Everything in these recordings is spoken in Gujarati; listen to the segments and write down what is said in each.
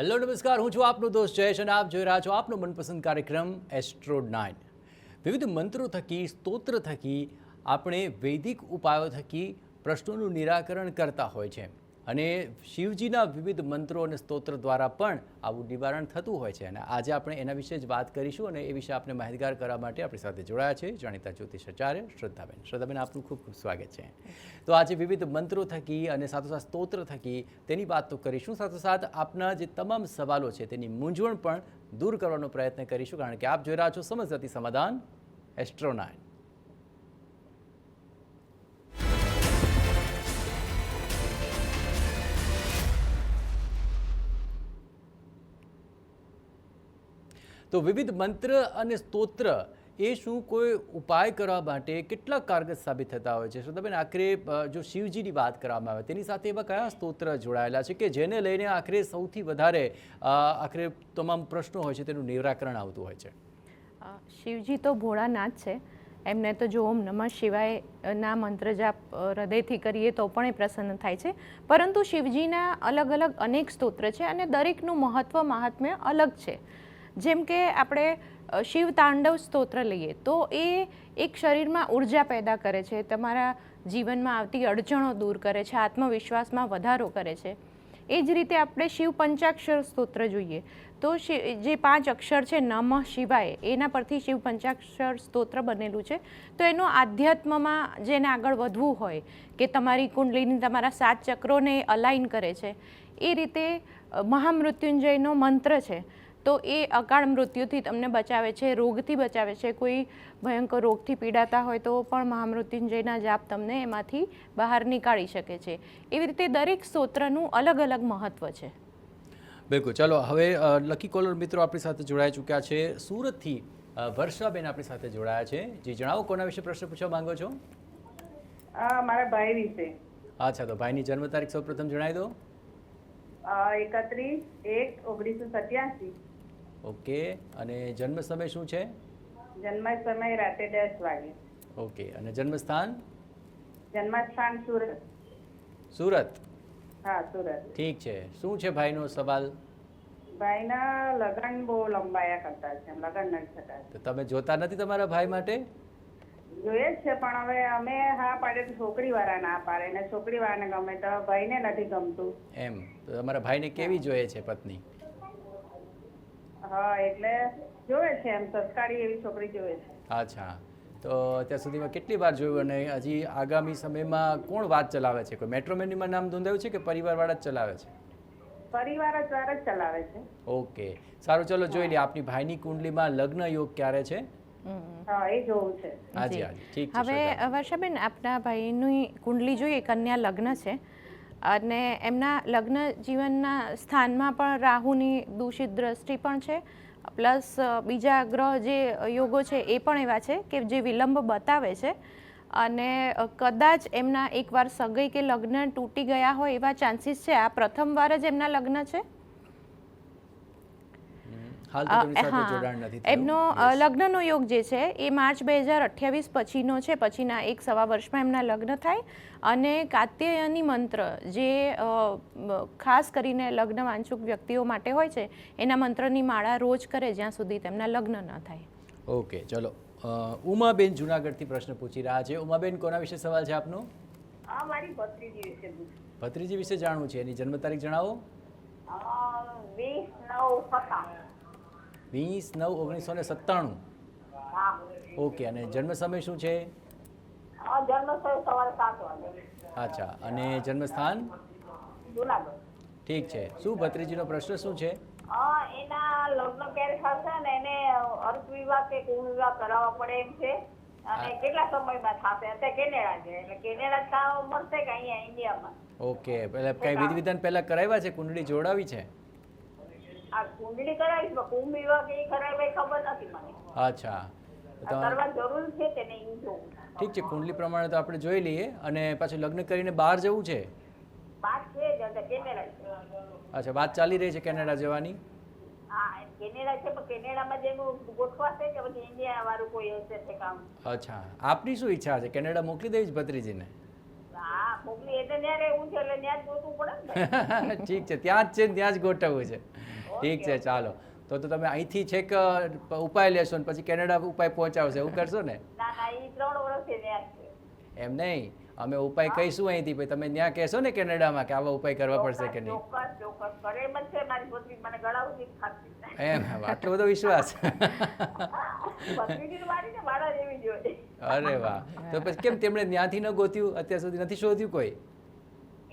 હેલો નમસ્કાર, હું છું આપનો દોસ્ત જયેશ અને આપ જોઈ રહ્યા છો આપનો મનપસંદ કાર્યક્રમ એસ્ટ્રો 9। વિવિધ મંત્રો થકી, સ્તોત્ર થકી આપણે વૈદિક ઉપાયો થકી પ્રશ્નોનું નિરાકરણ કરતા હોય છે અને શિવજીના વિવિધ મંત્રો અને સ્તોત્ર દ્વારા પણ આવું નિવારણ થતું હોય છે અને આજે આપણે એના વિશે જ વાત કરીશું અને એ વિશે આપણે માહિતગાર કરવા માટે આપણી સાથે જોડાયા છે જાણીતા જ્યોતિષાચાર્ય શ્રદ્ધાબેન। શ્રદ્ધાબેન, આપનું ખૂબ ખૂબ સ્વાગત છે। તો આજે વિવિધ મંત્રો થકી અને સાથોસાથ સ્તોત્ર થકી તેની વાત તો કરીશું, સાથોસાથ આપના જે તમામ સવાલો છે તેની મૂંઝવણ પણ દૂર કરવાનો પ્રયત્ન કરીશું, કારણ કે આપ જોઈ રહ્યા છો સમજતી સમાધાન એસ્ટ્રો 9। તો વિવિધ મંત્ર અને સ્તોત્ર એ શું કોઈ ઉપાય કરવા માટે કેટલા કારગર સાબિત થતા હોય છે? શ્રદ્ધાબેન, આખરે જો શિવજીની વાત કરવામાં આવે તેની સાથે એવા કયા સ્તોત્ર જોડાયેલા છે કે જેને લઈને આખરે સૌથી વધારે આખરે તમામ પ્રશ્નો હોય છે તેનું નિરાકરણ આવતું હોય છે? શિવજી તો ભોળાનાથ છે, એમને તો જો ઓમ નમઃ શિવાય ના મંત્ર જાપ હૃદયથી કરીએ તો પણ એ પ્રસન્ન થાય છે, પરંતુ શિવજીના અલગ અલગ અનેક સ્તોત્ર છે અને દરેકનું મહત્વ મહાત્મ્ય અલગ છે। જેમ કે આપણે શિવ તાંડવ સ્તોત્ર લઈએ તો એ એક શરીરમાં ઉર્જા પેદા કરે છે, તમારા જીવનમાં આવતી અડચણો દૂર કરે છે, આત્મવિશ્વાસમાં વધારો કરે છે। એ જ રીતે આપણે શિવ પંચાક્ષર સ્તોત્ર જોઈએ તો જે 5 અક્ષર છે નમઃ શિવાય, એના પરથી શિવ પંચાક્ષર સ્તોત્ર બનેલું છે। તો એનો આધ્યાત્મમાં જેને આગળ વધવું હોય કે તમારી કુંડલીની તમારા 7 ચક્રોને અલાઇન કરે છે, એ રીતે મહામૃત્યુંજયનો મંત્ર છે તો એ અકાળ મૃત્યુથી તમને બચાવે છે, રોગથી બચાવે છે। કોઈ ભયંકર રોગથી પીડાતા હોય તો પણ મહામૃત્યુંજયના જાપ તમને એમાંથી બહાર નીકાળી શકે છે। એવી રીતે દરેક સ્તોત્રનું અલગ અલગ મહત્વ છે। બિલકુલ, ચાલો હવે લકી કોલર મિત્રો આપણી સાથે જોડાઈ ચૂક્યા છે। સુરતથી વર્ષાબેન આપણી સાથે જોડાયા છે। જી જણાવો, કોના વિશે પ્રશ્ન પૂછવા માંગો છો? મારા ભાઈ વિશે। અચ્છા, તો ભાઈની જન્મ તારીખ સૌપ્રથમ જણાવી દો। 31/1/1987। ઓકે, અને જન્મ સમય શું છે? જન્મ સમય રાતે 10 વાગે। ઓકે, અને જન્મ સ્થાન? જન્મસ્થાન સુરત। સુરત? હા, સુરત। ઠીક છે, શું છે ભાઈનો સવાલ? ભાઈના લગ્ન બહુ લંબાયા કરતા છે, લગ્ન નથી થતા। તો તમે જોતા નથી તમારા ભાઈ માટે? જોઈએ જ છે પણ હવે અમે હા પાડે તો છોકરી વાળા ના પાડે ને છોકરી વાળાને ગમે તો ભાઈને નથી ગમતું એમ? તો તમારા ભાઈને કેવી જોઈએ છે પત્ની? હા, એટલે જોવે છે એમ સંસ્કારી એવી છોકરી જોવે છે। અચ્છા, તો અત્યાર સુધીમાં કેટલી વાર જોયું અને હજી આગામી સમયમાં કોણ વાત ચલાવે છે? કોઈ મેટ્રોમેનીમાં નામ નોંધાયું છે કે પરિવારવાળા જ ચલાવે છે? પરિવાર જ ચલાવે છે। ઓકે, સારું, ચલો જોઈ લઈએ આપની ભાઈની કુંડલીમાં લગ્ન યોગ ક્યારે છે? હા, એ જોવું છે। હાજી હાજી, ઠીક છે। હવે વર્ષાબેન, આપના ભાઈની કુંડલી જોઈએ, કન્યા લગ્ન છે અને એમના લગ્ન જીવનના સ્થાનમાં પણ રાહુની દૂષિત દ્રષ્ટિ પણ છે, પ્લસ બીજા ગ્રહ જે યોગો છે એ પણ એવા છે કે જે વિલંબ બતાવે છે અને કદાચ એમના એકવાર સગાઈ કે લગ્ન તૂટી ગયા હોય એવા ચાન્સીસ છે। આ પ્રથમવાર જ એમના લગ્ન છે? એમનો લગ્નનો યોગ જે છે એ માર્ચ 2028 પછીનો છે, પછીના 1-1.25 વર્ષમાં એમના લગ્ન થાય અને કાત્યાયની મંત્ર જે ખાસ કરીને લગ્ન વાંચુક વ્યક્તિઓ માટે હોય છે એના મંત્રની માળા રોજ કરે જ્યાં સુધી તેમના લગ્ન ન થાય। ઓકે, ચલો ઉમાબેન જુનાગઢથી પ્રશ્ન પૂછી રહ્યા છે। ઉમાબેન, કોના વિશે સવાલ છે આપનો? મારી ભત્રીજી વિશે। ભત્રીજી વિશે જાણવું છે, એની જન્મ તારીખ જણાવો। 20/9/1997। ઓકે, અને જન્મ સમય શું છે? જન્મ સમય સવારે 7 વાગે। અચ્છા, અને જન્મ સ્થાન? જુનાગઢ। ઠીક છે, શું ભત્રીજીનો પ્રશ્ન શું છે? એના લગ્ન ક્યારે થશે ને એને અર્થ વિવાહ કે કુળ વિવાહ કરાવવા પડે એમ છે અને કેટલા સમયમાં થશે? અત્યારે કેનેડા છે, એટલે કેનેડા કામ મળશે કે અહીંયા ઇન્ડિયામાં? ઓકે, પહેલા કઈ વિધિ વિધાન પહેલા કરાવ્યા છે? કુંડળી જોડાવી છે? આ કુંડળી કરાવી છે, કુંભ વિવાહ કે કરાવી ખબર નથી મને। અચ્છા, કરવા જરૂર છે કે નહીં જોવું? ઠીક છે, કુંડલી પ્રમાણે તો આપણે જોઈ લઈએ અને પાછું લગ્ન કરીને બહાર જવું છે? વાત છે જ કેનેડા છે। અચ્છા, વાત ચાલી રહી છે કેનેડા જવાની? હા, કેનેડા છે પણ કેનેડામાં જેનું ગોઠવાશે કે પછી ઇન્ડિયા વાળું કોઈ હશે તે કામ? અચ્છા, આપની શું ઈચ્છા છે? કેનેડા મોકલી દેવી ભત્રીજીને? હા, મોકલી એટલે ત્યાં રહેવું છે એટલે ત્યાં જ ગોતવું પડે ને. ઠીક છે, ત્યાં જ છે ને ત્યાં જ ગોઠવવું છે. ઠીક છે, ચાલો તો તમે અહીંથી છેક ઉપાય લેશો ને પછી કેનેડા ઉપાય પહોંચાડશો, એવું કરશો ને? ના ના એ 3 વર્ષથી ત્યાં જ છે. એમ નહીં, અમે ઉપાય કહીશું અહીંથી, પછી તમે ત્યાં કહેશો ને કેનેડામાં કે આવા ઉપાય કરવા પડશે કે નહીં. ચોક્કસ ચોક્કસ કરે એમ જ છે મારી ભત્રીજી, મને ગળા સુધી ખાતી. એમ આટલો બધો વિશ્વાસ? ભત્રીજી મારી ને મારા જેવી જ હોય. અરે વાહ, તો પછી કેમ તેમણે ત્યાંથી ન ગોત્યું, અત્યાર સુધી નથી શોધ્યું કોઈ?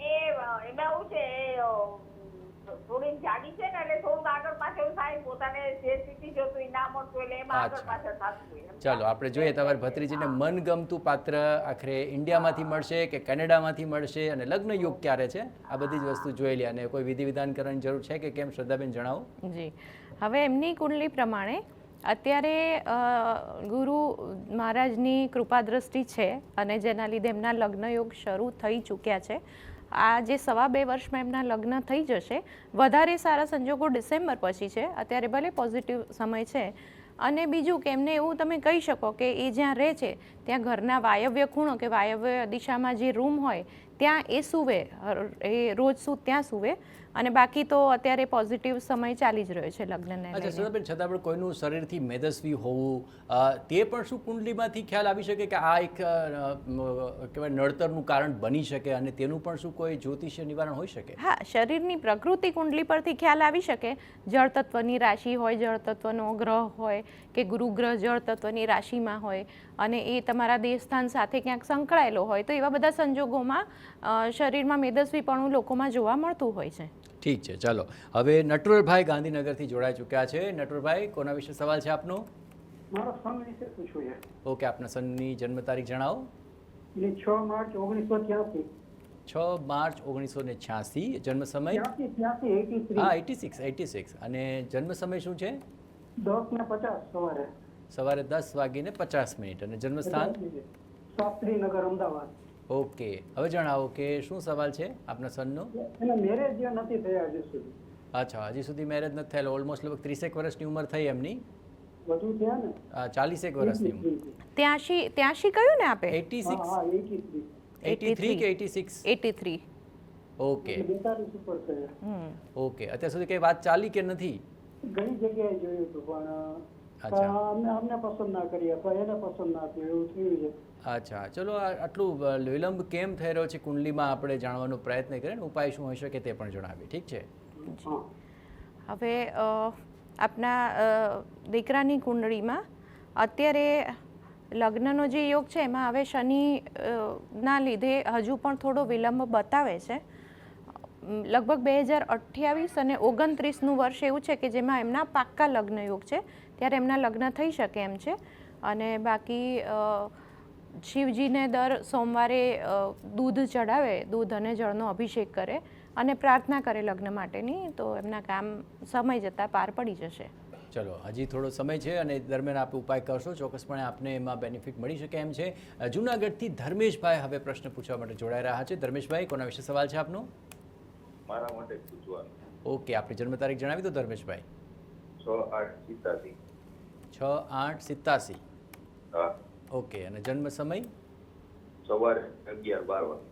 એમાં એવું છે થોડી જાડી છે ને એટલે થોડુંક આગળ પાછળ થાય, પોતાને જે સ્થિતિ જોતું એ ના મળતું એટલે એમાં આગળ પાછળ થતું હોય. ચાલો આપણે જોઈએ તમારી ભત્રીજીને મનગમતું પાત્ર આખરે ઇન્ડિયામાંથી મળશે કે કેનેડામાંથી મળશે, અને લગ્ન યોગ ક્યારે છે, આ બધી જ વસ્તુ જોઈ લે. અને કોઈ વિધિ વિધાન કરવાની જરૂર છે કે કેમ, શ્રદ્ધાબેન જણાવો. જી, હવે એમની કુંડલી પ્રમાણે અત્યારે ગુરુ મહારાજની કૃપા દ્રષ્ટિ છે અને જેના લીધે એમના લગ્ન યોગ શરૂ થઈ ચૂક્યા છે. આ જે 2.5 વર્ષમાં એમના લગ્ન થઈ જશે. વધારે સારા સંજોગો ડિસેમ્બર પછી છે, અત્યારે ભલે પોઝિટિવ સમય છે. અને બીજું કે એમને એવું તમે કહી શકો કે એ જ્યાં રહે છે ત્યાં ઘરના વાયવ્ય ખૂણો કે વાયવ્ય દિશામાં જે રૂમ હોય ત્યાં એ સૂવે, એ રોજ ત્યાં સૂવે. અને બાકી તો અત્યારે પોઝિટિવ સમય ચાલી જ રહ્યો છે લગ્નને. અચ્છા સુધાબેન, છતાં પણ કોઈનું શરીરથી મેદસ્વી હોવું તે પણ શું કુંડલીમાંથી ખ્યાલ આવી શકે કે આ એક કહેવાય નડતરનું કારણ બની શકે, અને તેનું પણ શું કોઈ જ્યોતિષીય નિવારણ હોઈ શકે? હા, શરીરની પ્રકૃતિ કુંડલી પરથી ખ્યાલ આવી શકે. જળ તત્વની રાશિ હોય, જળ તત્વનો ગ્રહ હોય કે ગુરુ ગ્રહ જળ તત્વની રાશિમાં હોય અને એ તમારા દેહસ્થાન સાથે ક્યાંક સંકળાયેલો હોય તો એવા બધા સંજોગોમાં શરીરમાં મેદસ્વીપણું લોકોમાં જોવા મળતું હોય છે. ઠીક છે, ચાલો હવે નટવરભાઈ ગાંધીનગરથી જોડાઈ ચૂક્યા છે. નટવરભાઈ, કોના વિશે સવાલ છે આપનો? મારો સન વિશે પૂછવું છે. ઓકે, આપના સનની જન્મ તારીખ જણાવો. 6 માર્ચ 1983. 6 માર્ચ 1986. જન્મ સમય? 83. હા, 86. અને જન્મ સમય શું છે? 10:50 સવારે. સવારે 10:50. અને જન્મ સ્થાન? શાસ્ત્રીનગર, અમદાવાદ. ઓકે, હવે જણાવો કે શું સવાલ છે આપના સનનો? એને મેરેજ નથી થયા હજુ સુધી. અચ્છા, હજી સુધી મેરેજ નથી થયેલો. ઓલમોસ્ટ લગભગ 30 વર્ષની ઉંમર થઈ એમની. વધુ થયા ને? 40 વર્ષની ઉંમર. 83 કયું ને આપે? 86? હા, 83. 83 કે 86? 83. ઓકે 42 ઉપર થયા. ઓકે, અત્યાર સુધી કઈ વાત ચાલી કે નથી? ઘણી જગ્યાએ જોયું હતું પણ અચ્છા. અમને પસંદ ના કરી અથવા એને પસંદ ના થયું, એવું થયું છે. અચ્છા, ચલો આટલું વિલંબ કેમ થઈ રહ્યો છે કુંડલીમાં આપણે જાણવાનો પ્રયત્ન કરીએ ને, ઉપાય શું હોઈ શકે તે પણ જણાવીએ. ઠીક છે. હવે આપના દીકરાની કુંડળીમાં અત્યારે લગ્નનો જે યોગ છે એમાં હવે શનિ ના લીધે હજુ પણ થોડો વિલંબ બતાવે છે. લગભગ 2028 અને 29નું વર્ષ એવું છે કે જેમાં એમના પાક્કા લગ્ન યોગ છે, ત્યારે એમના લગ્ન થઈ શકે એમ છે. અને બાકી શિવજીને દર સોમવારે દૂધ ચડાવે, દૂધ અને જળનો અભિષેક કરે અને પ્રાર્થના કરે લગ્ન માટેની, તો એમના કામ સમય જતાં પાર પડી જશે. ચલો, હજી થોડો સમય છે અને દરમિયાન આપ ઉપાય કરશો, ચોક્કસપણે આપને એમાં બેનિફિટ મળી શકે એમ છે. જૂનાગઢથી ધર્મેશભાઈ હવે પ્રશ્ન પૂછવા માટે જોડાઈ રહ્યા છે. ધર્મેશભાઈ, કોના વિશે સવાલ છે આપનો? મારા માટે પૂછવાનું. ઓકે, આપની જન્મ તારીખ જણાવી દો ધર્મેશભાઈ. 6/8/87. 6/8/87. હા. ઓકે, અને જન્મ સમય? સવારે 11:12 વાગે.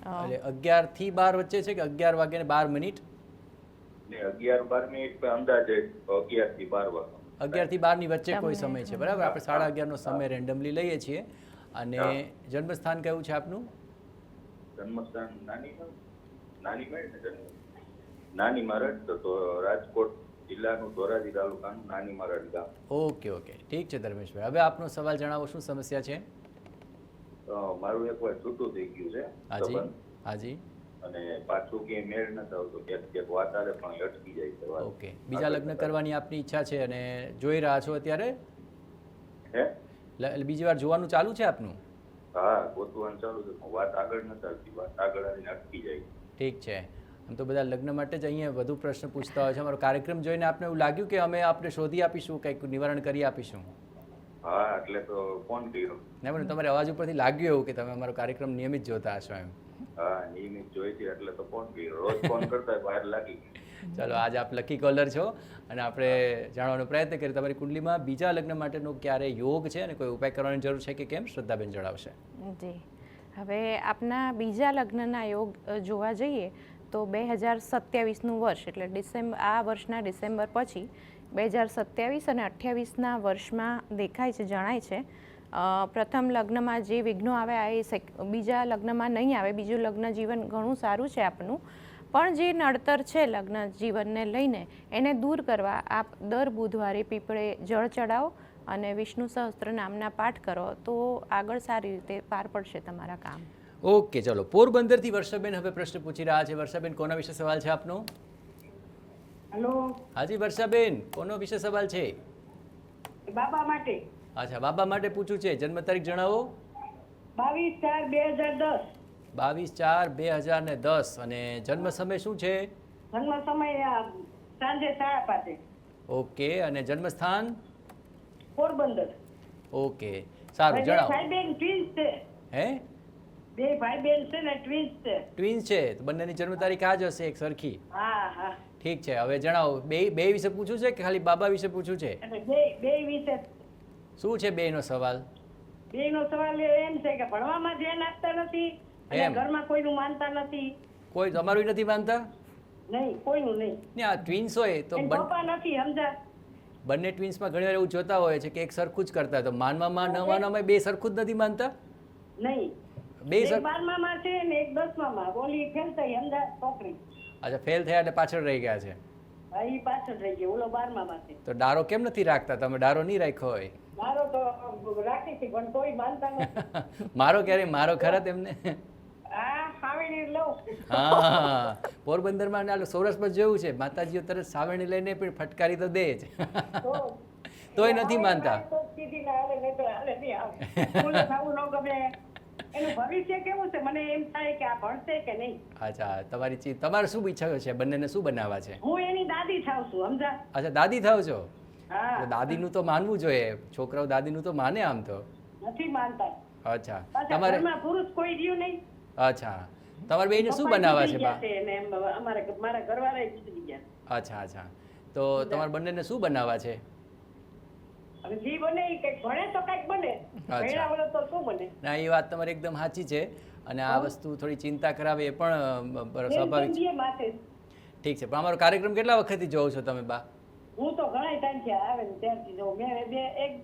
એટલે 11 થી 12 વચ્ચે છે કે 11 વાગ્યાને 12 મિનિટ? ને 11-12 મિનિટ અંદાજે 11 થી 12 વાગે. 11 થી 12 ની વચ્ચે કોઈ સમય છે, બરાબર? આપણે 11:30 નો સમય રેન્ડમલી લઈએ છીએ. અને જન્મ સ્થાન કયું છે આપનું? જન્મસ્થાન નાની મારડ, તો રાજકોટ જિલ્લાનું ધોરાજી તાલુકાનું નાની મારડ ગામ. ઓકે, ઠીક છે ધર્મેશભાઈ. હવે આપનો સવાલ જણાવો, શું સમસ્યા છે? મારું એકવાર છૂટું થઈ ગયું છે. હાજી, હાજી. અને પાછું ક્યાંય મેળ નથી આવતો, ક્યાંક વાત આવે પણ અટકી જાય છે વાત. ઓકે, બીજા લગ્ન કરવાની આપની ઈચ્છા છે અને જોઈ રહ્યા છો અત્યારે? હે? બીજી વાર જોવાનું ચાલુ છે આપનું? હા, ગોતવાનું ચાલુ છે, વાત આગળ નથી આવતી, વાત આગળ આવીને અટકી જાય. ઠીક છે. આમ તો બધા લગ્ન માટે જ અહીંયા વધુ પ્રશ્ન પૂછતા હોય છે. અમારો કાર્યક્રમ જોઈને આપને એવું લાગ્યું કે અમે આપને શોધી આપીશું, કંઈક નિવારણ કરી આપીશું? હા, એટલે તો ફોન કર્યો. ના, પણ તમારે અવાજ ઉપરથી લાગ્યું એવું કે તમે અમારો કાર્યક્રમ નિયમિત જોતા હશો એમ. હા, નિયમિત જોઈ છે એટલે તો ફોન કર્યો. રોજ ફોન કરતા બહાર લાગી. ચલો, આજે આપ લકી કોલર છો અને આપણે જાણવાનો પ્રયત્ન કરીએ તમારી કુંડલીમાં બીજા લગ્ન માટેનો ક્યારે યોગ છે અને કોઈ ઉપાય કરવાની જરૂર છે કે કેમ, શ્રદ્ધાબેન જણાવશે. જી, હવે આપના બીજા લગ્નના યોગ જોવા જઈએ તો 2027નું વર્ષ એટલે આ વર્ષના ડિસેમ્બર પછી 2027 અને 28ના વર્ષમાં દેખાય છે, જણાય છે. પ્રથમ લગ્નમાં જે વિઘ્નો આવ્યા એ બીજા લગ્નમાં નહીં આવે. બીજું લગ્ન જીવન ઘણું સારું છે આપનું, પણ જે નડતર છે લગ્ન જીવનને લઈને એને દૂર કરવા આપ દર બુધવારે પીપળે જળ ચડાવો અને વિષ્ણુ સહસ્ત્ર નામના પાઠ કરો તો આગળ સારી રીતે પાર પડશે તમારા કામ. ઓકે, ચલો. પોરબંદરથી વર્ષાબેન હવે પ્રશ્ન પૂછી રહ્યા છે. વર્ષાબેન, કોના વિશે સવાલ છે આપનો? હેલો, હાજી વર્ષાબેન, કોનો વિશે સવાલ છે? બાબા માટે. અચ્છા, બાબા માટે પૂછવું છે. જન્મ તારીખ જણાવો. 22/4/2010. 22/4/2010. અને જન્મ સમય શું છે? જન્મ સમય સાંજે 5:30. ઓકે, અને જન્મ સ્થાન? પોરબંદર. ઓકે, સારું, જણાવો. ભાઈ બેન ટ્વિન્સ છે. હે? બે ભાઈ બેન છે ને ટ્વિન્સ છે. ટ્વિન્સ છે તો બંનેની જન્મ તારીખ આ જ હશે, એક સરખી. હા હા. ઠીક છે. હવે જણાવો, બે વિશે પૂછવું છે કે ખાલી બાબા વિશે પૂછવું છે? એટલે બે વિશે. શું છે બેનો સવાલ? બેનો સવાલ એમ છે કે ભણવામાં ધ્યાન આપતા નથી અને એમ. ઘરમાં કોઈનું માનતા નથી. કોઈ તમારું નથી માનતા? નહીં, કોઈનું નહીં. ને આ ટ્વિન્સ હોય તો એના પપ્પા નથી, સમજા. બંને ટ્વિન્સમાં ઘણી વાર એવું જોતા હોય છે કે એક સરખું જ કરતા હોય, તો માનવામાં ન માનવામાં બે સરખું જ નથી માનતા? નહીં, બે એક 12માં છે ને એક 10માં. ઓલી ફેલ થઈ, સમજા, છોકરી. અચ્છા, ફેલ થયા એટલે પાછળ રહી ગયા છે. હા, ઈ પાછળ રહી ગઈ. ઓલો 12માં છે. તો ડારો કેમ નથી રાખતા તમે? ડારો નહીં રાખ્યો હોય? મારો તો રાખી હતી પણ કોઈ માનતા નથી. મારો ક્યારે મારો ખરા તેમને? આ સાવેણી લઉં. હા, પોરબંદરમાં ને સૌરાષ્ટ્રમાં જેવું છે, માતાજીઓ તરત સાવરણી લઈને પણ ફટકારી તો દે જ. તોય નથી માનતા. તો સીધી ના હાલે, નહીં તો હાલે નહીં આવે. ઓલું ખાવું ન ગમે. એનું ભવિષ્ય કેવું છે મને એમ થાય કે આ ભણશે કે નહીં. અચ્છા, તમારે શું ઈચ્છા છે? બંનેને શું બનાવવા છે? હું એની દાદી થાવ છું, સમજા. અચ્છા, દાદી થાવ છો? હા. તો દાદીનું તો માનવું જોઈએ. છોકરાઓ દાદીનું તો માને આમ તો. નથી માનતા. અચ્છા, પાછા તમારે ઘરમાં પુરુષ કોઈ રહ્યું નહીં. અચ્છા, તમારે બેને શું પપ્પા બનાવવા છે ગુજરી બા? ગયા છે અને એમ મારા ઘરવાળા ગુજરી ગયા. અચ્છા અચ્છા, તો તમારે બંનેને શું બનાવવા છે? હવે જી બને ઈ કંઈક ભણે તો કંઈક બને. ભણ્યા વગર તો શું બને? ના, એ વાત તમારી એકદમ સાચી છે. અને આ વસ્તુ થોડી ચિંતા કરાવે એ પણ સ્વાભાવિક છે. જિંદગી માથે. ઠીક છે, પણ અમારો કાર્યક્રમ કેટલા વખતથી જોવો છો તમે બા? હું તો ઘણા ટાઈમ થી આવે ને ત્યારથી જોઉં. મેં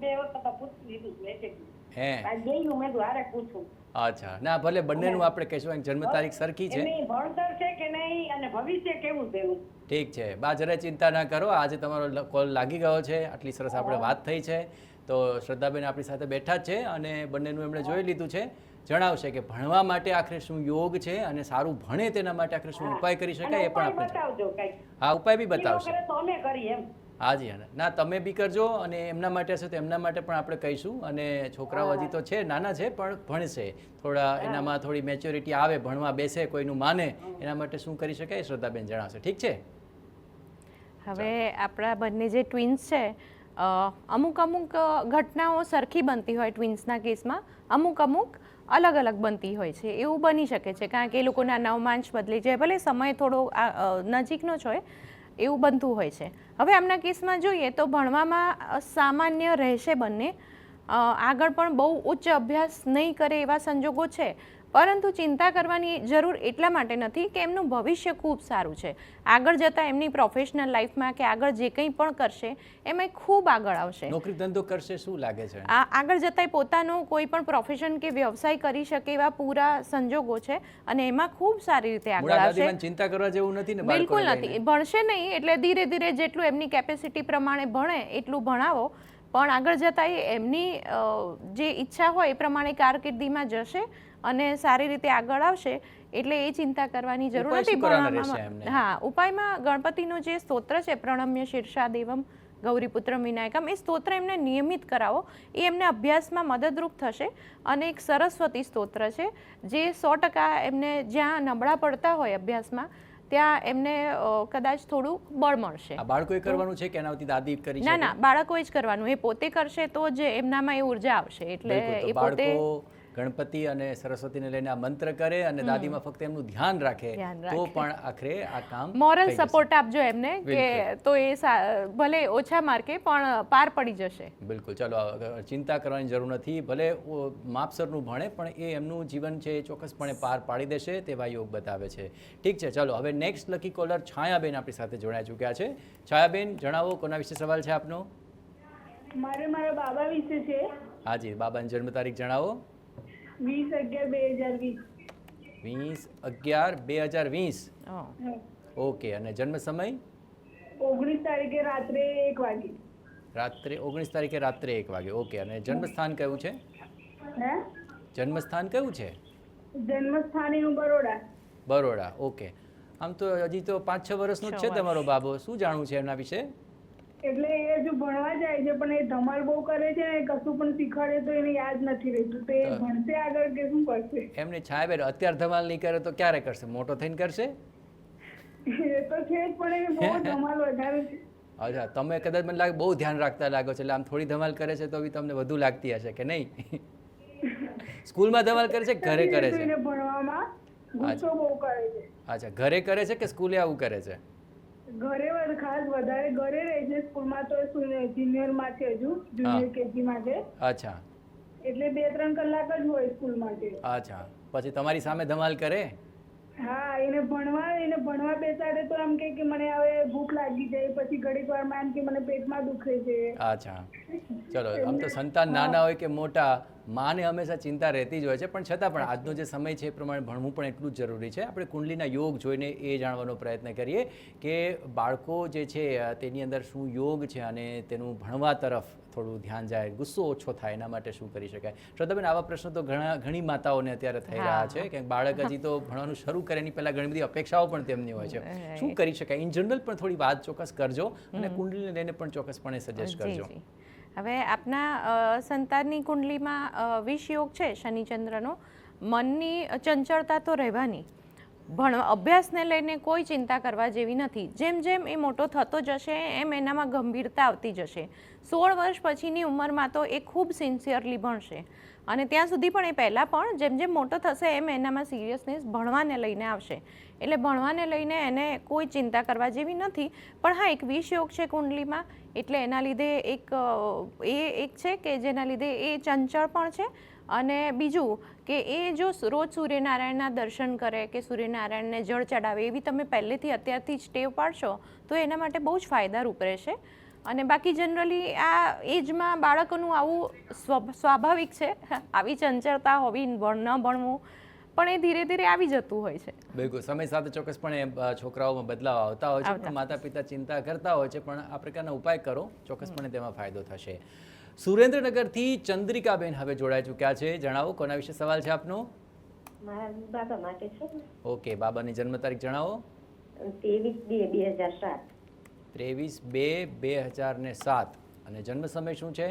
બે વખત તો પૂછી લીધું મેં એક હે? આ બેયનું મેં હારે પૂછું. અચ્છા, ના ભલે બંનેનું આપણે કહીશું, જન્મ તારીખ સરખી છે. એની ભણતર છે કે નહીં અને ભવિષ્ય કેવું છે એવું. ઠીક છે બા, જરાય ચિંતા ના કરો. આજે તમારો કોલ લાગી ગયો છે, આટલી સરસ આપણે વાત થઈ છે. તો શ્રદ્ધાબેન આપણી સાથે બેઠા જ છે અને બંનેનું એમણે જોઈ લીધું છે. જણાવશે કે ભણવા માટે આખરે શું યોગ છે અને સારું ભણે તેના માટે આખરે શું ઉપાય કરી શકાય એ પણ આપણે બતાવજો કઈક. હા, ઉપાય બી ઈ નો બતાવશે. કરે તો અમે કરી એમ. હાજી હા, ના તમે બી કરજો અને એમના માટે હશે તો એમના માટે પણ આપણે કહીશું. અને છોકરાઓ હજી તો છે, નાના છે પણ ભણશે. થોડા એનામાં થોડી મેચ્યોરિટી આવે, ભણવા બેસે, કોઈનું માને, એના માટે શું કરી શકાય શ્રદ્ધાબેન જણાવશે. ઠીક છે? હવે આપણા બંને જે ટ્વિન્સ છે, અમુક ઘટનાઓ સરખી બનતી હોય ટ્વિન્સના કેસમાં, અમુક અલગ અલગ બનતી હોય છે. એવું બની શકે છે કારણ કે એ લોકોના નવમાંશ બદલી જાય, ભલે સમય થોડો નજીકનો જ હોય, એવું બનતું હોય છે. હવે આમના કેસમાં જોઈએ તો ભણવામાં સામાન્ય રહેશે બંને. આગળ પણ બહુ ઉચ્ચ અભ્યાસ નહીં કરે એવા સંજોગો છે, પરંતુ ચિંતા કરવાની જરૂર એટલા માટે નથી કે એમનું ભવિષ્ય ખૂબ સારું છે. આગળ જતાં એમની પ્રોફેશનલ લાઈફમાં કે આગળ જે કંઈ પણ કરશે એમાં ખૂબ આગળ આવશે. નોકરી ધંધો કરશે શું લાગે છે? આગળ જતાં પોતાનું કોઈ પણ પ્રોફેશન કે વ્યવસાય કરી શકે એવા પૂરા સંજોગો છે અને એમાં ખૂબ સારી રીતે આગળ આવશે. ચિંતા કરવા જેવું નથી ને? બિલકુલ નથી. ભણશે નહીં એટલે ધીરે ધીરે જેટલું એમની કેપેસિટી પ્રમાણે ભણે એટલું ભણાવો, પણ આગળ જતાં એમની જે ઈચ્છા હોય એ પ્રમાણે કારકિર્દીમાં જશે અને સારી રીતે આગળ આવશે. એટલે એ ચિંતા કરવાની જરૂર નથી. ભણવામાં હા, ઉપાયમાં ગણપતિનું જે સ્તોત્ર છે, પ્રણમ્ય શીર્ષા દેવમ ગૌરીપુત્ર વિનાયકમ, એ સ્તોત્ર એમને નિયમિત કરાવો. એ એમને અભ્યાસમાં મદદરૂપ થશે. અને એક સરસ્વતી સ્તોત્ર છે જે 100% એમને જ્યાં નબળા પડતા હોય અભ્યાસમાં ત્યાં એમને કદાચ થોડું બળ મળશે. બાળકોએ કરવાનું છે કે એનાથી દાદી કરી શકે? ના, બાળકોએ જ કરવાનું. એ પોતે કરશે તો જ એમનામાં એ ઉર્જા આવશે. એટલે એ પોતે ગણપતિ અને સરસ્વતીને લઈને આ મંત્ર કરે અને દાદીમાં ફક્ત એમનું ધ્યાન રાખે ધ્યાન તો પણ આખરે આ કામ મોરલ થઈ જશે. સપોર્ટ આપજો એમને કે તો એ ભલે ઓછા માર્કે પણ પાર પડી જશે. બિલકુલ. ચલો ચિંતા કરવાની જરૂર નથી. ભલે માપસરનું ભણે પણ એ એમનું જીવન છે એ ચોક્કસપણે પાર પાડી દેશે તેવા યોગ બતાવે છે. ઠીક છે, ચલો હવે નેક્સ્ટ લકી કોલર છાયાબેન આપણી સાથે જોડાઈ ચૂક્યા છે. છાયાબેન, જણાવો કોના વિશે સવાલ છે આપનો? મારે મારા બાબા વિશે છે. હાજી, બાબાની જન્મ તારીખ જણાવો. 20/11/2020. 20/11/2020. ઓકે, અને જન્મ સમય? 19 તારીખે રાત્રે 1 વાગે. રાત્રે 19 તારીખે રાત્રે 1 વાગે. ઓકે, અને જન્મસ્થાન કયું છે? હે? જન્મસ્થાન કયું છે? જન્મસ્થાન એનું બરોડા. બરોડા. ઓકે, આમ તો હજી તો 5-6 વર્ષનો જ છે તમારો બાબો. શું જાણવું છે એમના વિશે? એટલે એ હજુ ભણવા જાય છે પણ એ ધમાલ બહુ કરે છે ને કશું પણ શીખવાડે તો એને યાદ નથી રહેતું. તો એ ભણશે આગળ કે શું કરશે? એમને છાયાબેન અત્યારે ધમાલ નહીં કરે તો ક્યારે કરશે? મોટો થઈને કરશે? એ તો છે જ પણ એ બહુ ધમાલ વધારે છે. અચ્છા, તમે કદાચ મને લાગે બહુ ધ્યાન રાખતા લાગો છો એટલે આમ થોડી ધમાલ કરે છે તો બી તમને વધુ લાગતી હશે કે નહીં? સ્કૂલમાં ધમાલ કરે છે કે ઘરે કરે છે? એને ભણવામાં ગુસ્સો બહુ કરે છે. અચ્છા, ઘરે કરે છે કે સ્કૂલે આવું કરે છે? ઘરે ખાસ વધારે ઘરે રહે છે. સ્કૂલમાં તો જુનિયર માં છે, હજુ જુનિયર કેજી માં છે. અચ્છા, એટલે 2-3 કલાક જ હોય સ્કૂલ માટે. અચ્છા, પછી તમારી સામે ધમાલ કરે? હા, એને ભણવા બેસાડે તો આમ કે મને હવે ભૂખ લાગી જાય, પછી ઘડીક વારમાં એમ કે મને પેટમાં દુખે છે. અચ્છા, ચલો આમ તો સંતાન નાના હોય કે મોટા માને હંમેશા ચિંતા રહેતી જ હોય છે, પણ છતાં પણ આજનો જે સમય છે એ પ્રમાણે ભણવું પણ એટલું જ જરૂરી છે. આપણે કુંડલીના યોગ જોઈને એ જાણવાનો પ્રયત્ન કરીએ કે બાળકો જે છે તેની અંદર શું યોગ છે અને તેનું ભણવા તરફ થોડું ધ્યાન જાય, ગુસ્સો ઓછો થાય એના માટે શું કરી શકાય. શ્રદ્ધાબેન, આવા પ્રશ્નો તો ઘણી માતાઓને અત્યારે થઈ રહ્યા છે કે બાળક હજી તો ભણવાનું શરૂ કરે એની પહેલાં ઘણી બધી અપેક્ષાઓ પણ તેમની હોય છે. શું કરી શકાય? ઇન જનરલ પણ થોડી વાત ચોક્કસ કરજો અને કુંડલીને લઈને પણ ચોક્કસપણે સજેસ્ટ કરજો. હવે આપના સંતાનની કુંડલીમાં 20 યોગ છે શનિચંદ્રનો. મનની ચંચળતા તો રહેવાની, અભ્યાસને લઈને કોઈ ચિંતા કરવા જેવી નથી. જેમ જેમ એ મોટો થતો જશે એમ એનામાં ગંભીરતા આવતી જશે. 16 વર્ષ પછીની ઉંમરમાં તો એ ખૂબ સિન્સિયરલી ભણશે અને ત્યાં સુધી પણ એ પહેલાં પણ જેમ જેમ મોટો થશે એમ એનામાં સિરિયસનેસ ભણવાને લઈને આવશે. એટલે ભણવાને લઈને એને કોઈ ચિંતા કરવા જેવી નથી. પણ હા, એક 20 યોગ છે કુંડલીમાં એટલે એના લીધે એક છે કે જેના લીધે એ ચંચળ પણ છે. અને બીજું કે એ જો રોજ સૂર્યનારાયણના દર્શન કરે કે સૂર્યનારાયણને જળ ચડાવે એવી તમે પહેલેથી અત્યારથી જ ટેવ પાડશો તો એના માટે બહુ જ ફાયદારૂપ રહેશે. અને બાકી જનરલી આ એજમાં બાળકોનું આવું સ્વાભાવિક છે, આવી ચંચળતા હોવી, ન ભણવું, પણ એ ધીરે ધીરે આવી જતું હોય છે. બિલકુલ, સમય સાથે ચોક્કસપણે છોકરાઓમાં બદલાવ આવતા હોય છે, પણ માતા પિતા ચિંતા કરતા હોય છે, પણ આ પ્રકારના ઉપાય કરો ચોક્કસપણે તેમાં ફાયદો થશે. સુરેન્દ્રનગરથી ચંદ્રિકાબેન હવે જોડાઈ ચૂક્યા છે. જણાવો કોના વિશે સવાલ છે આપનો? મારા બાબા માટે છે. ઓકે, બાબાની જન્મ તારીખ જણાવો. 23/2/2007. 23/2/2007. અને જન્મ સમય શું છે?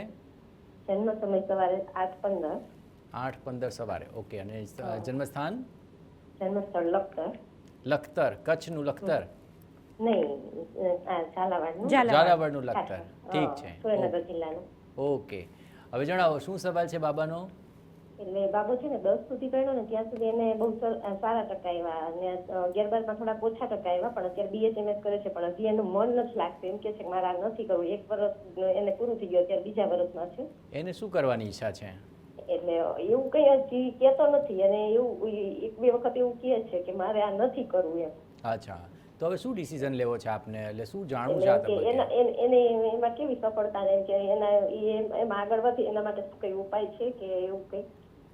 જન્મ સમય સવારે 8:15. 8:15 સવારે. ઓકે, અને જન્મસ્થાન? જન્મસ્થળ લખતર. લખતર, કચ્છનું લખતર? નહીં, ઝાલાવાડનું. ઝાલાવાડનું લખતર. ઠીક છે, સુરેન્દ્રનગર જિલ્લાનું. ઓકે, હવે જણાવો શું સવાલ છે બાબાનો? એટલે બાબો છે ને 10 સુધી ગણ્યો ને ત્યાં સુધી એને બહુ સારા ટકા આવ્યા અને 11-12માં થોડાક ઓછા ટકા આવ્યા, પણ અત્યારે BHMS કરે છે પણ હજી એનું મન નથી લાગતું. એમ કે છે કે મારે આ નથી કરવું. 1 વર્ષ એને પૂરું થઈ ગયું, અત્યારે બીજા વર્ષમાં છે. એને શું કરવાની ઈચ્છા છે? એટલે એવું કઈ હજી કહેતો નથી અને એવું 1-2 વખત એવું કહે છે કે મારે આ નથી કરવું એમ. અચ્છા, તો હવે શું ડિસિઝન લેવો છે આપને? એટલે શું જાણવું છે આ તબક્કે? એને એમાં કેવી સફળતા ને કે એમાં આગળ વધી એના માટે શું કઈ ઉપાય છે કે એવું કઈ?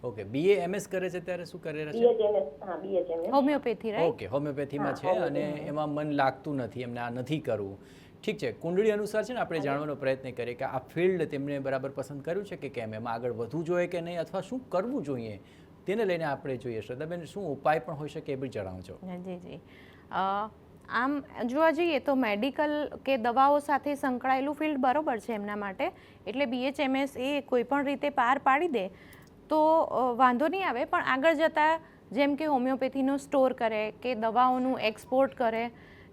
ઓકે, BAMS કરે છે ત્યારે શું કરે છે? BHMS. હા, BHMS. Homeopathy, right? ઓકે, હોમિયોપેથીમાં છે અને એમાં મન લાગતું નથી, એમને આ નથી કરવું. ઠીક છે, કુંડળી અનુસાર છે ને આપણે જાણવાનો પ્રયત્ન કરીએ કે આ ફિલ્ડ તેમને બરાબર પસંદ કર્યું છે કે કેમ, એમાં આગળ વધવું જોઈએ કે નહીં, અથવા શું કરવું જોઈએ તેને લઈને આપણે જોઈએ. શ્રદ્ધાબેન, શું ઉપાય પણ હોઈ શકે એ બી જણાવજો. જી. આમ જોવા જઈએ તો મેડિકલ કે દવાઓ સાથે સંકળાયેલું ફિલ્ડ બરોબર છે એમના માટે. એટલે BHMS એ કોઈ પણ રીતે પાર પાડી દે તો વાંધો નહીં આવે. પણ આગળ જતાં જેમ કે હોમિયોપેથીનો સ્ટોર કરે કે દવાઓનું એક્સપોર્ટ કરે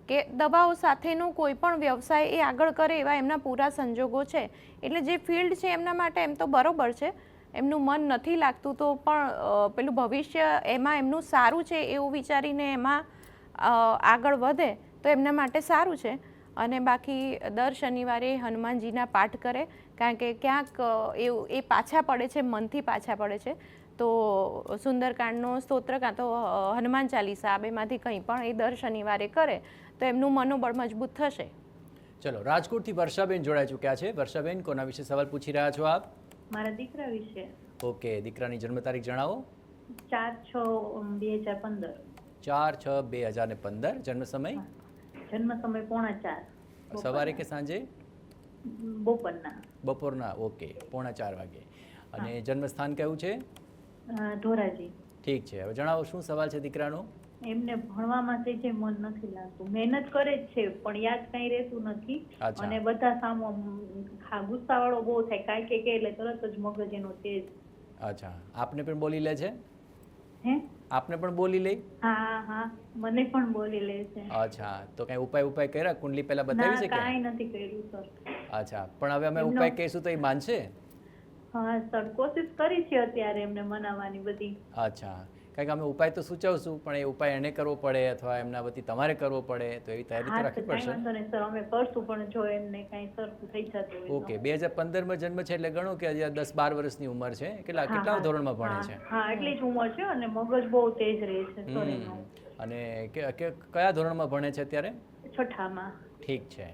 કે દવાઓ સાથેનો કોઈ પણ વ્યવસાય એ આગળ કરે એવા એમના પૂરા સંજોગો છે. એટલે જે ફિલ્ડ છે એમના માટે એમ તો બરોબર છે, એમનું મન નથી લાગતું તો પણ પેલું ભવિષ્ય એમાં એમનું સારું છે એવું વિચારીને એમાં આગળ વધે તો એમના માટે સારું છે. અને બાકી દર શનિવારે હનુમાનજીના પાઠ કરે, કારણ કે ક્યાંક એવું એ પાછા પડે છે, મનથી પાછા પડે છે. તો સુંદરકાંડનો સ્તોત્ર કાં તો હનુમાન ચાલીસા આ બેમાંથી કંઈ પણ એ દર શનિવારે કરે તો એમનું મનોબળ મજબૂત થશે. ચલો, રાજકોટથી વર્ષાબેન જોડાઈ ચૂક્યા છે. વર્ષાબેન, કોના વિશે સવાલ પૂછી રહ્યા છો આપ? મારા દીકરા વિશે. ઓકે, દીકરાની જન્મ તારીખ જણાવો. 4/6/2015. 4/6/2015. જન્મ સમય? જન્મ સમય 3:45. સવારે કે સાંજે? બપોરના. બપોરના. ઓકે, 3:45 વાગે. અને જન્મ સ્થાન કયું છે? ધોરાજી. ઠીક છે, હવે જણાવો શું સવાલ છે દીકરાનો? એમને ભણવામાં જે મન નથી લાગતું, મહેનત કરે જ છે પણ યાદ કઈ રહેતું નથી. અચ્છા. અને બધા સામો ગુસ્સાવાળો બહુ થાય, કાંઈ કે એટલે તરત જ મગજ એનો તેજ. અચ્છા, આપને પણ બોલી લે છે? હે? આપને પણ બોલી લે? હા, મને પણ બોલી લે છે. અચ્છા, તો કઈ ઉપાય કર્યા? કુંડલી પહેલા બતાવી છે કે? કાંઈ નથી કર્યું સર. અચ્છા, પણ હવે અમે ઉપાય કહીશું તો એ માનશે? હા સર, કોશિશ કરી છે અત્યારે એમને મનાવવાની બધી. અચ્છા, કારણ કે અમે ઉપાય તો સૂચવશું પણ એ ઉપાય એને કરવો પડે અથવા એમના વતી તમારે કરવો પડે, તો એવી તૈયારી તો રાખવી પડશે. સર અમે કરશું, પણ જો એમને કઈ સરખું થઈ જતું હોય. ઓકે, 2015 માં જન્મ છે એટલે ગણો કે હજી 10-12 વર્ષની ઉંમર છે. કેટલા ધોરણમાં ભણે છે? હા, એટલી જ ઉંમર છે અને મગજ બહુ તેજ રહે છે સર એનું. અને કયા ધોરણમાં ભણે છે અત્યારે? 6ઠામાં. ઠીક છે,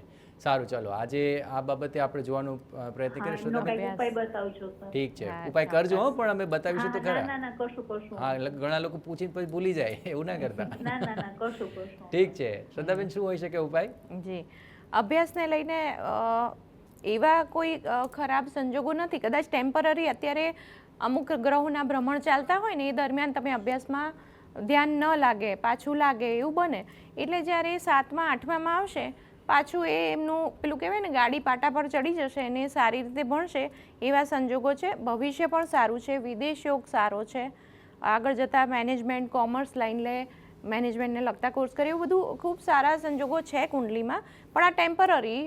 સારું. ચલો, આજે આ બાબતે આપણે જોવાનો પ્રયત્ન કરીશું. ઉપાય બતાવજો સર. ઠીક છે, ઉપાય કરજો હો, પણ અમે બતાવીશું તો ખરા. ના કરશું. હા, ઘણા લોકો પૂછીને પછી ભૂલી જાય, એવું ના કરતા. ના કરશું. ઠીક છે, શ્રદ્ધાબેન, શું હોઈ શકે ઉપાય? જી, અભ્યાસને લઈને એવા કોઈ ખરાબ સંજોગો નથી. કદાચ ટેમ્પરરી અત્યારે અમુક ગ્રહોના ભ્રમણ ચાલતા હોય ને એ દરમિયાન તમે અભ્યાસમાં ધ્યાન ન લાગે, પાછું લાગે એવું બને. એટલે જ્યારે 7મા 8મામાં આવશે પાછું એ એમનું પેલું કહેવાય ને ગાડી પાટા પર ચડી જશે અને સારી રીતે ભણશે એવા સંજોગો છે. ભવિષ્ય પણ સારું છે, વિદેશ યોગ સારો છે. આગળ જતાં મેનેજમેન્ટ, કોમર્સ લાઈન લે, મેનેજમેન્ટને લગતા કોર્સ કરે, એવું બધું ખૂબ સારા સંજોગો છે કુંડલીમાં. પણ આ ટેમ્પરરી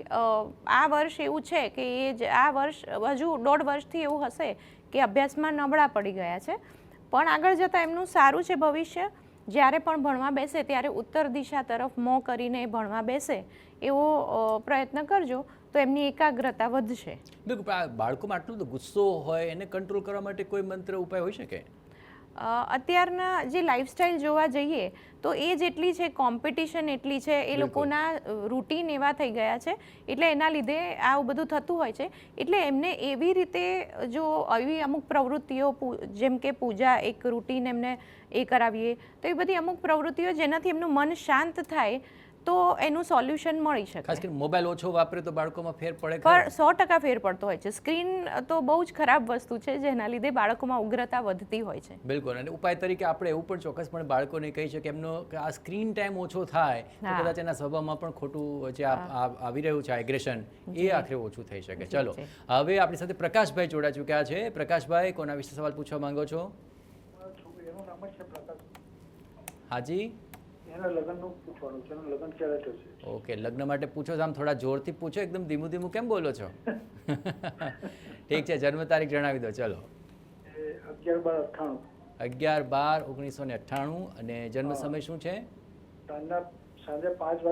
આ વર્ષ એવું છે કે આ વર્ષ હજુ 1.5 વર્ષથી એવું હશે કે અભ્યાસમાં નબળા પડી ગયા છે. પણ આગળ જતાં એમનું સારું છે ભવિષ્ય. જ્યારે પણ ભણવા બેસે ત્યારે ઉત્તર દિશા તરફ મોં કરીને ભણવા બેસે એવો પ્રયત્ન કરજો તો એમની એકાગ્રતા વધશે. બિલકુલ. બાળકોમાં આટલો બધો ગુસ્સો હોય એને કંટ્રોલ કરવા માટે કોઈ મંત્ર ઉપાય હોઈ શકે? અત્યારના જે લાઈફસ્ટાઈલ જોવા જઈએ તો એ જેટલી છે, કોમ્પિટિશન એટલી છે, એ લોકોના રૂટીન એવા થઈ ગયા છે એટલે એના લીધે આવું બધું થતું હોય છે. એટલે એમને એવી રીતે જો આવી અમુક પ્રવૃત્તિઓ જેમ કે પૂજા, એક રૂટીન એમને એ કરાવીએ તો એ બધી અમુક પ્રવૃત્તિઓ જેનાથી એમનું મન શાંત થાય તો એનું સોલ્યુશન મળી શકે. ખાસ કરીને મોબાઈલ ઓછો વાપરે તો બાળકોમાં ફેર પડે? પર 100% ફેર પડતો હોય છે. સ્ક્રીન તો બહુ જ ખરાબ વસ્તુ છે જેના લીધે બાળકોમાં ઉગ્રતા વધતી હોય છે. બિલકુલ. અને ઉપાય તરીકે આપણે એવું પણ ચોક્કસપણે બાળકોને કહી શકીએ એમનો કે આ સ્ક્રીન ટાઈમ ઓછો થાય તો કદાચ એના સ્વભાવમાં પણ ખોટું જે આવી રહ્યું છે એગ્રેશન એ આખરે ઓછું થઈ શકે. ચલો, હવે આપણી સાથે પ્રકાશભાઈ જોડાઈ ચૂક્યા છે. પ્રકાશભાઈ, કોના વિશે સવાલ પૂછવા માંગો છો? હાજી, એના લગ્નનું પૂછવાનું છે. એનું લગ્ન ક્યારે થશે? ઓકે, લગ્ન માટે પૂછો તો આમ થોડા જોરથી પૂછો, એકદમ ધીમું ધીમું કેમ બોલો છો? ઠીક છે, જન્મ તારીખ જણાવી દો. ચલો. 11/12/98. 11/12/1998. અને જન્મ સમય શું છે? સાંજે 5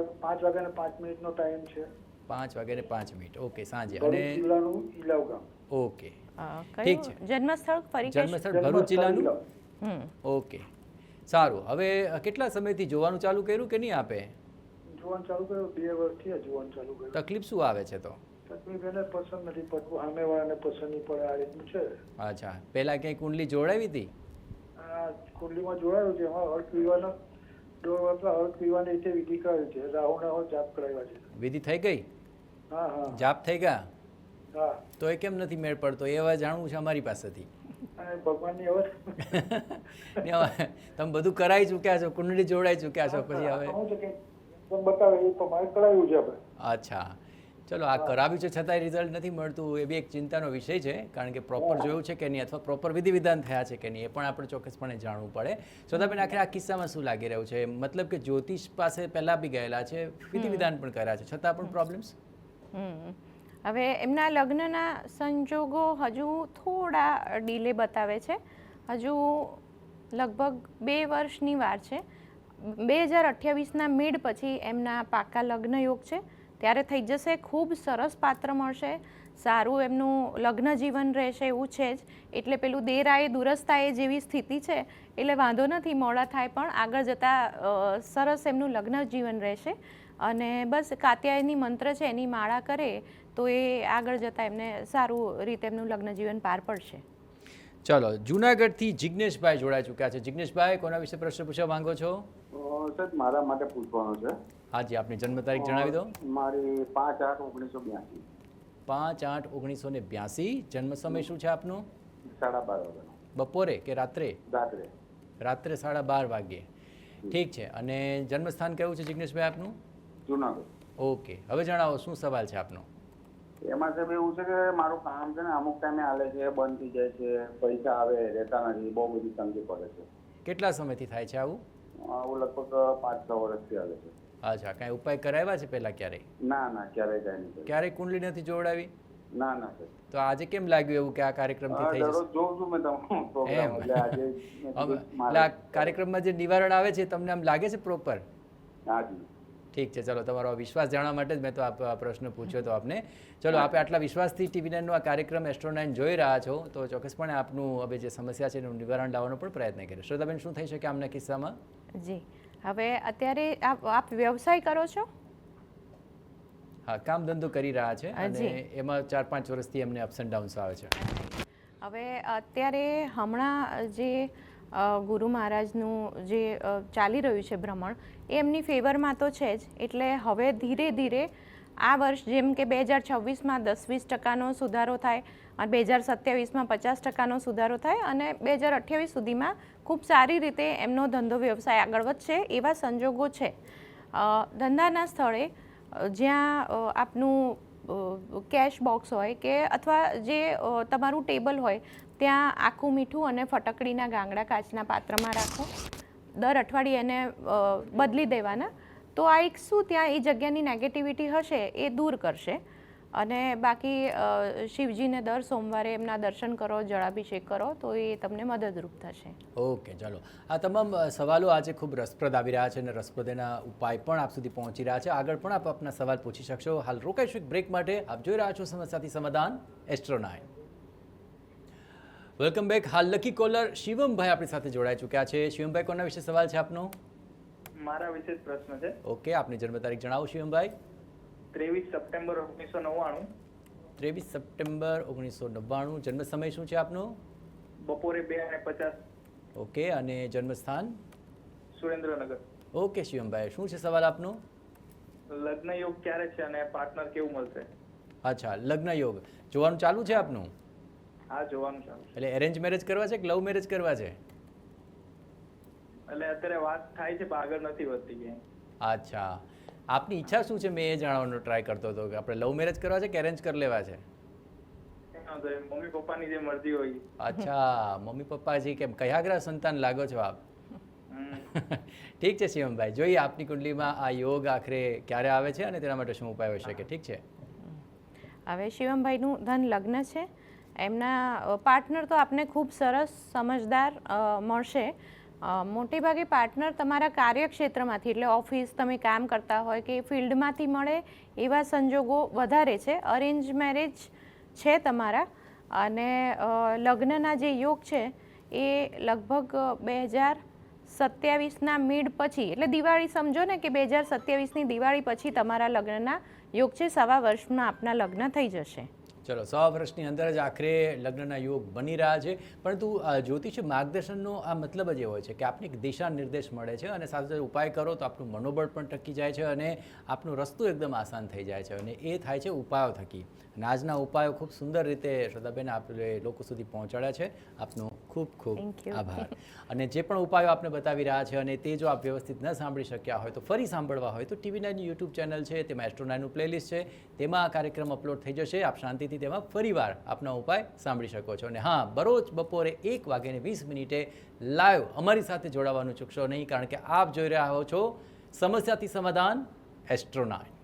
વાગ્યાને 5 મિનિટનો ટાઈમ છે. 5 વાગ્યાને 5 મિનિટ. ઓકે, સાંજે. ભરૂચ અને જિલ્લાનું ઈલાવ ગામ. ઓકે, ઠીક છે. જન્મસ્થળ ફરી જન્મસ્થળ ભરૂચ જિલ્લાનું? ઓકે, સારું. હવે કેટલા સમયથી જોવાનું ચાલુ કર્યું કે નહીં આપે? જોવાનું ચાલુ કર્યું 2 વર્ષથી જોવાનું ચાલુ કર્યું. તકલીફ શું આવે છે? તો તકલીફ એને પસંદ નથી પડતું, સામેવાળાને પસંદ નહીં પડે, આ રીતનું છે. અચ્છા, પહેલા ક્યાંય કુંડલી જોડાવી હતી? આ કુંડલીમાં જોડાયું છે. એમાં અર્થ વિવાહનો 1.5 વર્ષ અર્થ વિવાહની રીતે વિધિ કરાવી છે. રાહુના જાપ કરાવ્યા છે. વિધિ થઈ ગઈ? હા. જાપ થઈ ગયા? હા. તો એ કેમ નથી મેળ પડતો? એ હવે જાણવું છે અમારી પાસેથી. ભગવાનની તમે બધું કરાવી ચૂક્યા છો, કુંડળી જોડાઈ ચૂક્યા છો, પછી હવે બતાવે એ પ્રમાણે કરાવ્યું છે આપણે. અચ્છા, ચલો. આ કરાવ્યું છે છતાંય રિઝલ્ટ નથી મળતું, એ બી એક ચિંતાનો વિષય છે. કારણ કે પ્રોપર જોયું છે કે નહીં અથવા પ્રોપર વિધિ વિધાન થયા છે કે નહીં એ પણ આપણે ચોક્કસપણે જાણવું પડે. શ્રોતાબેન, આખરે આ કિસ્સામાં શું લાગી રહ્યું છે? મતલબ કે જ્યોતિષ પાસે પહેલાં બી ગયેલા છે, વિધિ વિધાન પણ કર્યા છે, છતાં પણ પ્રોબ્લેમ્સ? હવે એમના લગ્નના સંજોગો હજુ થોડા ડીલે બતાવે છે. હજુ લગભગ 2 વર્ષની વાર છે. 2028ના મિડ પછી એમના પાકા લગ્ન યોગ છે, ત્યારે થઈ જશે. ખૂબ સરસ પાત્ર મળશે, સારું એમનું લગ્ન જીવન રહેશે એવું છે જ. એટલે પેલું દેરાએ દુરસ્તાએ જેવી સ્થિતિ છે, એટલે વાંધો નથી, મોડા થાય પણ આગળ જતાં સરસ એમનું લગ્ન જીવન રહેશે. અને બસ કાત્યાયની મંત્ર છે એની માળા કરે તો એ આગળ જતાં એમને સારું રીતે એમનું લગ્ન જીવન પાર પડશે. ચલો, જુનાગઢથી જિજ્ઞેશભાઈ જોડાઈ ચૂક્યા છે. જિજ્ઞેશભાઈ, કોના વિશે પ્રશ્ન પૂછવા માંગો છો? સાહેબ, મારા માટે પૂછવાનું છે. હાજી, આપની જન્મ તારીખ જણાવી દો. મારી 5/8/1982. 5/8/1982. જન્મ સમય શું છે આપનો? 12:30 વાગ્યાનો. બપોરે કે રાત્રે? રાત્રે. રાત્રે 12:30 વાગ્યે. ઠીક છે. અને જન્મસ્થાન કયું છે જિજ્ઞેશભાઈ આપનું? જુનાગઢ. ઓકે, હવે જણાવો શું સવાલ છે આપનો? એમાં સાહેબ એવું છે કે મારું કામ છે ને અમુક ટાઈમે હાલે છે, બંધ થઈ જાય છે, પૈસા આવે રહેતા નથી, બહુ બધી તંગી પડે છે. કેટલા સમયથી થાય છે આવું? આવું લગભગ 5-6 વર્ષથી હાલે છે. અચ્છા, કાંઈ ઉપાય કરાવ્યા છે પહેલાં ક્યારેય? ના, ક્યારેય કાંઈ નહીં. ક્યારેય કુંડલી નથી જોડાવી? ના સાહેબ. તો આજે કેમ લાગ્યું એવું કે આ કાર્યક્રમથી થઈ જશે? દરરોજ જોઉં છું મેં તમારો પ્રોગ્રામ, એટલે આજે એટલે આ કાર્યક્રમમાં જે નિવારણ આવે છે તમને આમ લાગે છે પ્રોપર? હાજી. ઠીક છે, ચલો, તમારો વિશ્વાસ જાણવા માટે જ મેં તો આ પ્રશ્ન પૂછ્યો હતો આપને. ચલો, આપણે આટલા વિશ્વાસથી TV9નો આ કાર્યક્રમ એસ્ટ્રો9 જોઈ રહ્યા છો, તો ચોક્કસપણે આપનું હવે જે સમસ્યા છે એનું નિવારણ લાવવાનો પણ પ્રયત્ન કર્યો. શ્રદ્ધાબેન, શું થઈ શકે આમના કિસ્સામાં? જી, હવે અત્યારે આપ વ્યવસાય કરો છો? હા, કામ ધંધો કરી રહ્યા છે અને એમાં 4-5 વર્ષથી એમને અપ્સ એન્ડ ડાઉન્સ આવે છે. હવે અત્યારે હમણાં જે ગુરુ મહારાજનું જે ચાલી રહ્યું છે ભ્રમણ, એ એમની ફેવરમાં તો છે જ. એટલે હવે ધીરે ધીરે આ વર્ષ જેમ કે 2026માં 10-20% સુધારો થાય અને 2027માં 50% સુધારો થાય અને 2028 સુધીમાં ખૂબ સારી રીતે એમનો ધંધો વ્યવસાય આગળ વધશે એવા સંજોગો છે. ધંધાના સ્થળે જ્યાં આપનું કેશ બોક્સ હોય કે અથવા જે તમારું ટેબલ હોય ત્યાં આખું મીઠું અને ફટકડીના ગાંગડા કાચના પાત્રમાં રાખો. દર અઠવાડિયે એને બદલી દેવાના. તો આ એક શું ત્યાં એ જગ્યાની નેગેટિવિટી હશે એ દૂર કરશે. અને બાકી શિવજીને દર સોમવારે એમના દર્શન કરો, જળાભિષેક કરો તો એ તમને મદદરૂપ થશે. ઓકે, ચલો, આ તમામ સવાલો આજે ખૂબ રસપ્રદ આવી રહ્યા છે અને રસપ્રદ એના ઉપાય પણ આપ સુધી પહોંચી રહ્યા છે. આગળ પણ આપ આપના સવાલ પૂછી શકશો. હાલ રોકાઈશું એક બ્રેક માટે. આપ જોઈ રહ્યા છો સમસ્યાથી સમાધાન એસ્ટ્રો9. Welcome back. હાલ લકી કોલર શિવમભાઈ આપણી સાથે જોડાઈ ચૂક્યા છે. શિવમભાઈ, કોના વિશે સવાલ છે આપનો? મારા વિશે જ પ્રશ્ન છે. ઓકે, આપની જન્મ તારીખ જણાવો શિવમભાઈ. 23 સપ્ટેમ્બર 1999. 23 સપ્ટેમ્બર 1999. જન્મ સમય શું છે આપનો? બપોરે 2:50. ઓકે, અને જન્મસ્થાન? સુરેન્દ્રનગર. ઓકે શિવમભાઈ, શું છે સવાલ આપનો? લગ્ન યોગ ક્યારે છે અને પાર્ટનર કેવું મળશે? અચ્છા, લગ્ન યોગ જોવાનું ચાલુ છે આપનું? હા, જોવાનું ચાલુ છે. એટલે એરેન્જ મેરેજ કરવા છે કે લવ મેરેજ કરવા છે? એટલે અત્યારે વાત થાય છે પણ આગળ નથી વધતી ક્યાંય. અચ્છા, આપની ઈચ્છા શું છે? મેં એ જાણવાનો ટ્રાય કરતો હતો કે આપણે લવ મેરેજ કરવા છે કે એરેન્જ કરી લેવા છે? મમ્મી પપ્પાની જે મરજી હોય. અચ્છા, મમ્મી પપ્પાજી કેમ કયાગ્રહ સંતાન લાગો છો આપ? ઠીક છે શિવમભાઈ, જોઈએ આપની કુંડલીમાં આ યોગ આખરે ક્યારે આવે છે અને તેના માટે શું ઉપાય હોઈ શકે. ઠીક છે. હવે શિવમભાઈનું ધન લગ્ન છે. એમના પાર્ટનર તો આપને ખૂબ સરસ સમજદાર મળશે. મોટે ભાગે પાર્ટનર તમારા કાર્યક્ષેત્રમાંથી, એટલે ઓફિસ તમે કામ કરતા હોય કે ફિલ્ડમાંથી મળે એવા સંજોગો વધારે છે. અરેન્જ મેરેજ છે તમારા અને લગ્નના જે યોગ છે એ લગભગ 2027ના મિડ પછી, એટલે દિવાળી સમજો ને કે 2027ની દિવાળી પછી તમારા લગ્નના યોગ છે. 1.25 વર્ષમાં આપના લગ્ન થઈ જશે. ચલો, 1.25 વર્ષની અંદર જ આખરે લગ્નના યોગ બની રહ્યા છે. પરંતુ જ્યોતિષ માર્ગદર્શનનો આ મતલબ જ એવો હોય છે કે આપને એક દિશા નિર્દેશ મળે છે અને સાથે સાથે ઉપાય કરો તો આપણું મનોબળ પણ ટકી જાય છે અને આપનો રસ્તો એકદમ આસાન થઈ જાય છે અને એ થાય છે ઉપાયો થકી. અને આજના ઉપાયો ખૂબ સુંદર રીતે શ્રદ્ધાબેન આપણે લોકો સુધી પહોંચાડ્યા છે. આપનો ખૂબ ખૂબ આભાર. અને જે પણ ઉપાયો આપને બતાવી રહ્યા છે અને તે જો આપ વ્યવસ્થિત ન સાંભળી શક્યા હોય તો ફરી સાંભળવા હોય તો TV9ની YouTube ચેનલ છે, તેમાં એસ્ટ્રો9નું પ્લેલિસ્ટ છે, તેમાં આ કાર્યક્રમ અપલોડ થઈ જશે. આપ શાંતિથી તેમાં ફરીવાર આપના ઉપાય સાંભળી શકો છો. અને હા, બરોજ બપોરે 1:20 લાઈવ અમારી સાથે જોડાવાનું ચૂકશો નહીં, કારણ કે આપ જોઈ રહ્યા છો સમસ્યાથી સમાધાન એસ્ટ્રો9.